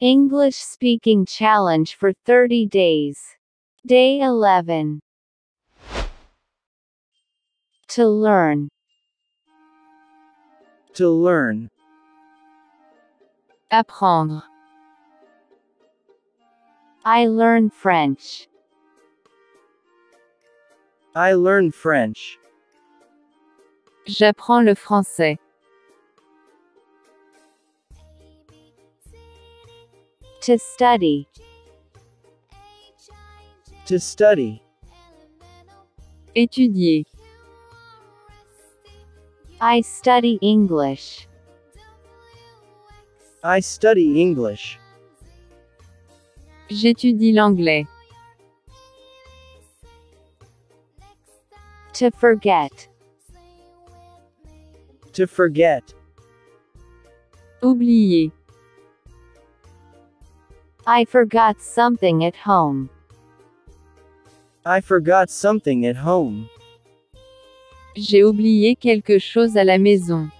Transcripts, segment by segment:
English Speaking Challenge for 30 days. Day 11. To learn. To learn. Apprendre. I learn French. I learn French. J'apprends le français. To study. To study. Étudier. I study English. I study English. J'étudie l'anglais. To forget. To forget. Oublier. I forgot something at home. I forgot something at home. J'ai oublié quelque chose à la maison.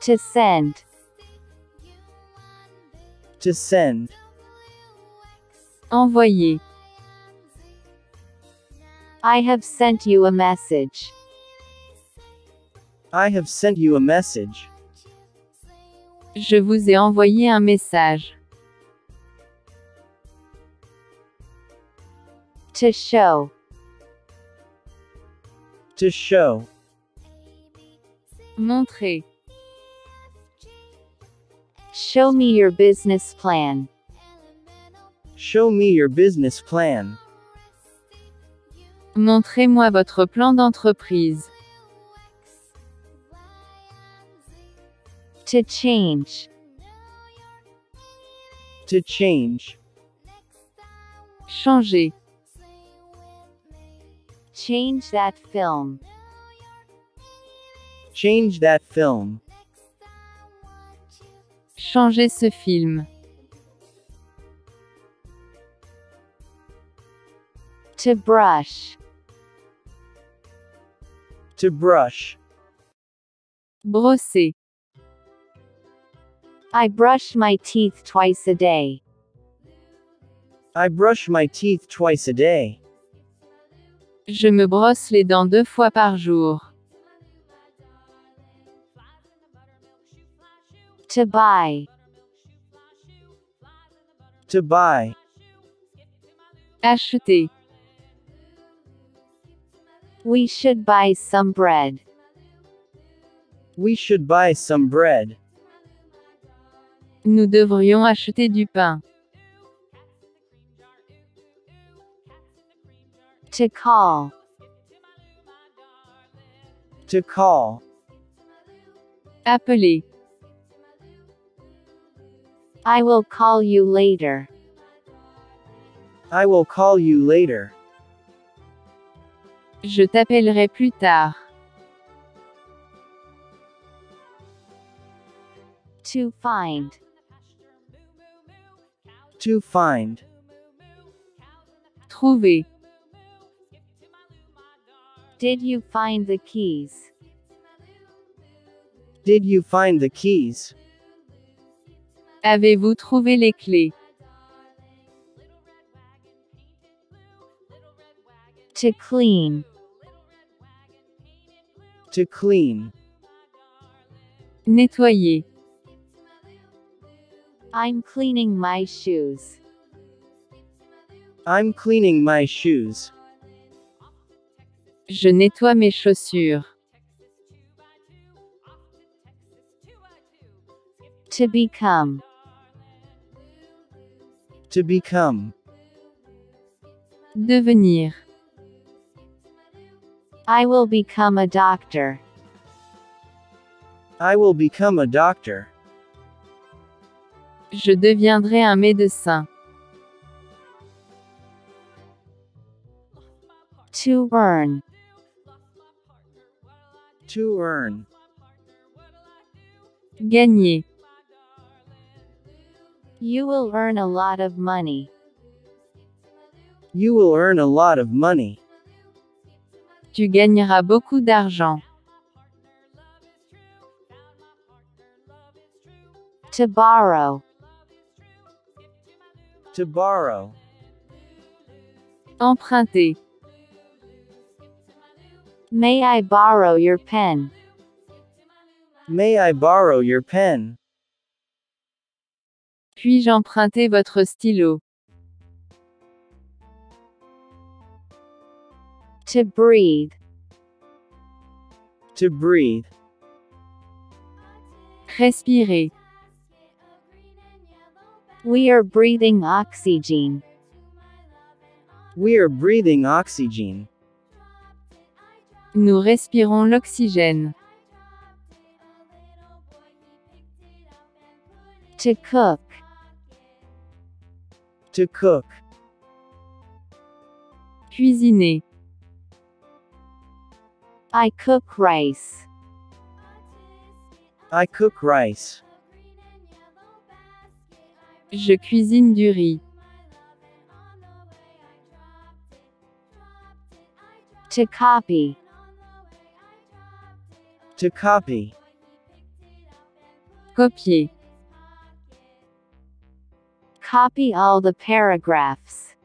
To send. To send. Envoyer. I have sent you a message. I have sent you a message. Je vous ai envoyé un message. To show. To show. Montrer. Show me your business plan. Show me your business plan. Montrez-moi votre plan d'entreprise. To change. To change. Changer. Change that film. Change that film. Changer ce film. To brush. To brush. Brosser. I brush my teeth twice a day. I brush my teeth twice a day. Je me brosse les dents 2 fois par jour. To buy. To buy. Acheter. We should buy some bread. We should buy some bread. Nous devrions acheter du pain. To call. To call. Appeler. I will call you later. I will call you later. Je t'appellerai plus tard. To find. To find. Trouver. Did you find the keys? Did you find the keys? Avez-vous trouvé les clés? To clean. To clean. Nettoyer. I'm cleaning my shoes. I'm cleaning my shoes. Je nettoie mes chaussures. To become. To become. Devenir. I will become a doctor. I will become a doctor. Je deviendrai un médecin. To earn. To earn. Gagner. You will earn a lot of money. You will earn a lot of money. Tu gagneras beaucoup d'argent. To borrow. To borrow. Emprunter. May I borrow your pen? May I borrow your pen? Puis-je emprunter votre stylo? To breathe. To breathe. Respirer. We are breathing oxygen. We are breathing oxygen. Nous respirons l'oxygène. To cook. To cook. Cuisiner. I cook rice. I cook rice. Je cuisine du riz. To copy. To copy. Copier. Copy all the paragraphs.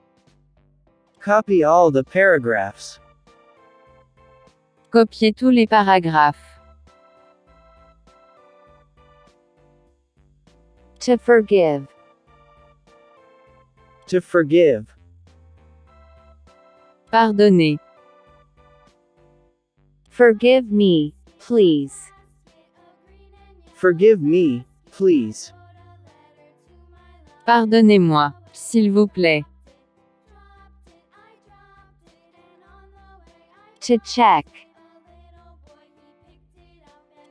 Copy all the paragraphs. Copier tous les paragraphes. To forgive. To forgive. Pardonner. Forgive me, please. Forgive me, please. Pardonnez-moi, s'il vous plaît. To check.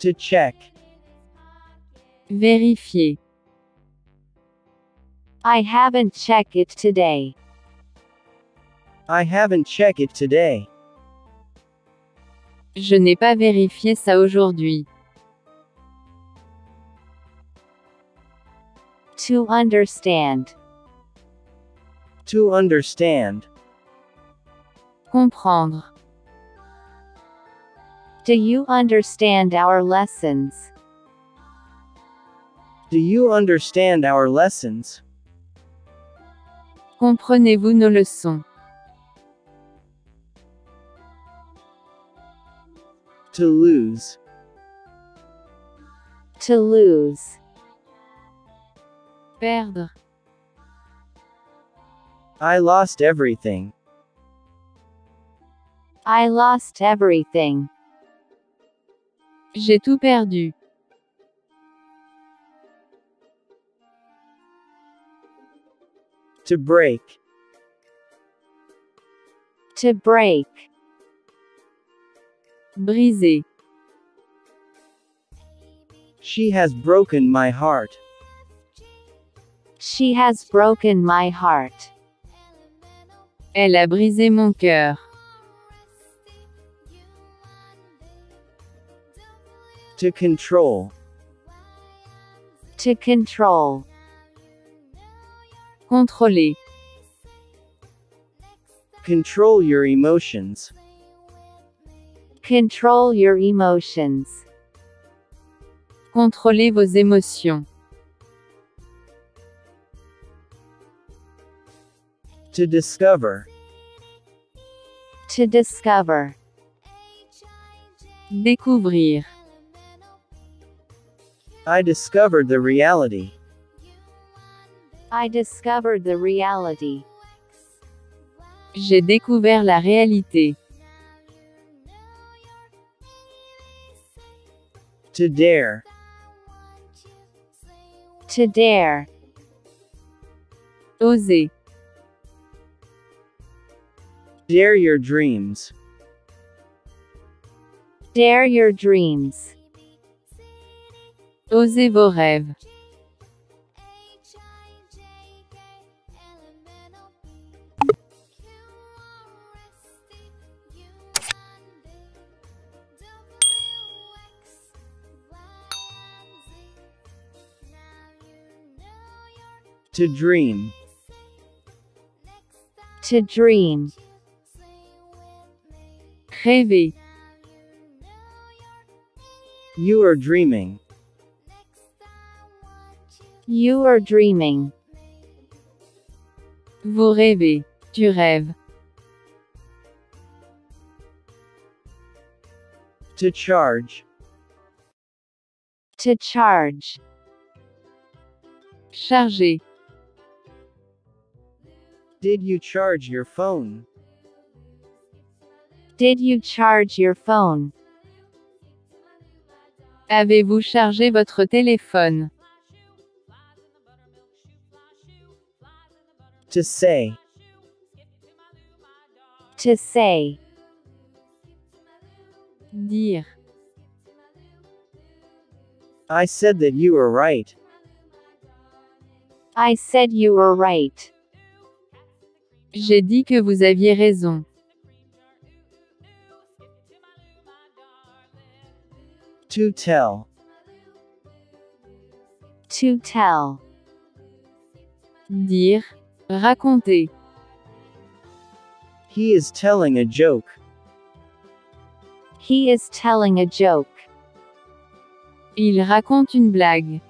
To check. Vérifier. I haven't checked it today. I haven't checked it today. Je n'ai pas vérifié ça aujourd'hui. To understand. To understand. Comprendre. Do you understand our lessons? Do you understand our lessons? Comprenez-vous nos leçons? To lose. To lose. Perdre. I lost everything. I lost everything. J'ai tout perdu. To break. To break. Briser. She has broken my heart. She has broken my heart. Elle a brisé mon cœur. To control. To control. Contrôler. Control your emotions. Control your emotions. Contrôlez vos émotions. To discover. To discover. Découvrir. I discovered the reality. I discovered the reality. J'ai découvert la réalité. To dare. To dare. Oser. Dare your dreams. Dare your dreams. Osez vos rêves. To dream. To dream. Rêver. You are dreaming. You are dreaming. Vous rêvez. Tu rêves. To charge. To charge. Charger. Did you charge your phone? Did you charge your phone? Avez-vous chargé votre téléphone? To say. To say. Dire. I said that you were right. I said you were right. J'ai dit que vous aviez raison. To tell. To tell. Dire. Raconter. He is telling a joke. He is telling a joke. Il raconte une blague.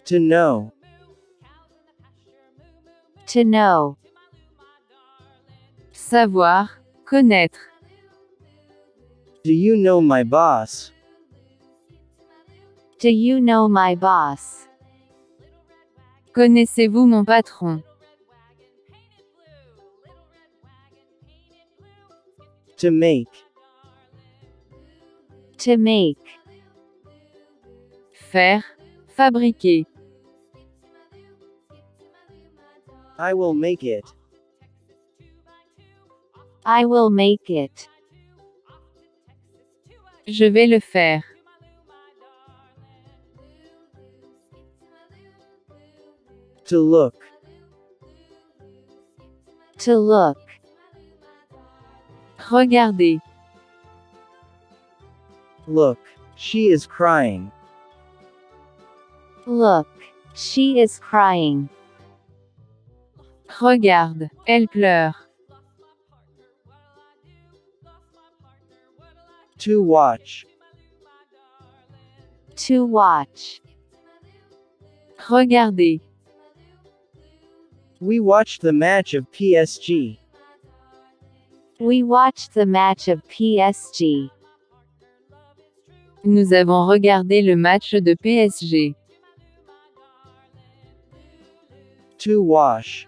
To know. To know. Savoir. Connaître. Do you know my boss? Do you know my boss? Connaissez-vous mon patron? To make. To make. Faire. Fabriquer. I will make it. I will make it. Je vais le faire. To look. To look. Regarder. Look. She is crying. Look. She is crying. Regarde. Elle pleure. To watch. To watch. Regarder. We watched the match of PSG. We watched the match of PSG. Nous avons regardé le match de PSG. To wash.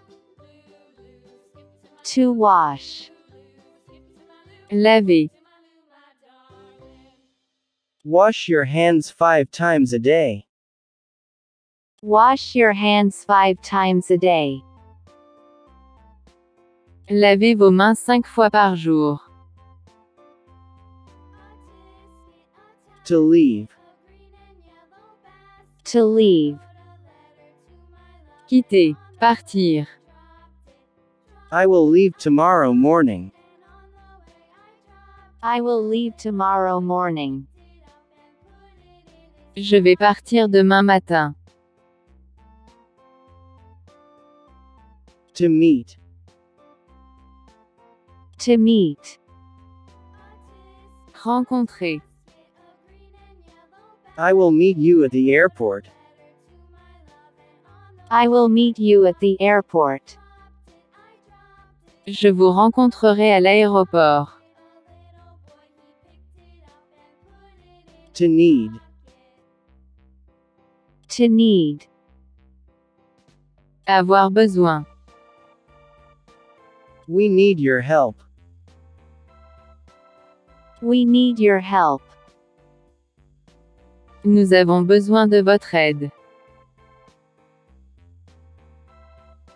To wash. Laver. Wash your hands 5 times a day. Wash your hands 5 times a day. Lavez vos mains 5 fois par jour. To leave. To leave. Quitter. Partir. I will leave tomorrow morning. I will leave tomorrow morning. Je vais partir demain matin. To meet. To meet. Rencontrer. I will meet you at the airport. I will meet you at the airport. Je vous rencontrerai à l'aéroport. To need. To need. Avoir besoin. We need your help. We need your help. Nous avons besoin de votre aide.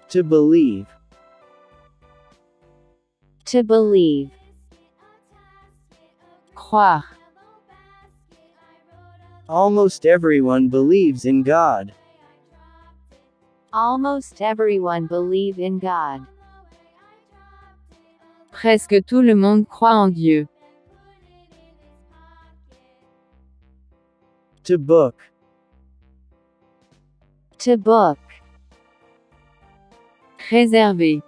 To believe. To believe. Croire. Almost everyone believes in God. Almost everyone believe in God. Presque tout le monde croit en Dieu. To book. To book. Réserver.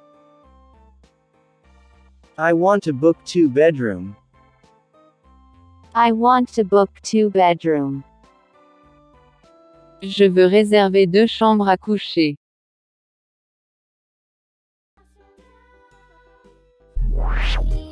I want to book 2 bedroom. I want to book 2-bedroom. Je veux réserver 2 chambres à coucher. Yeah.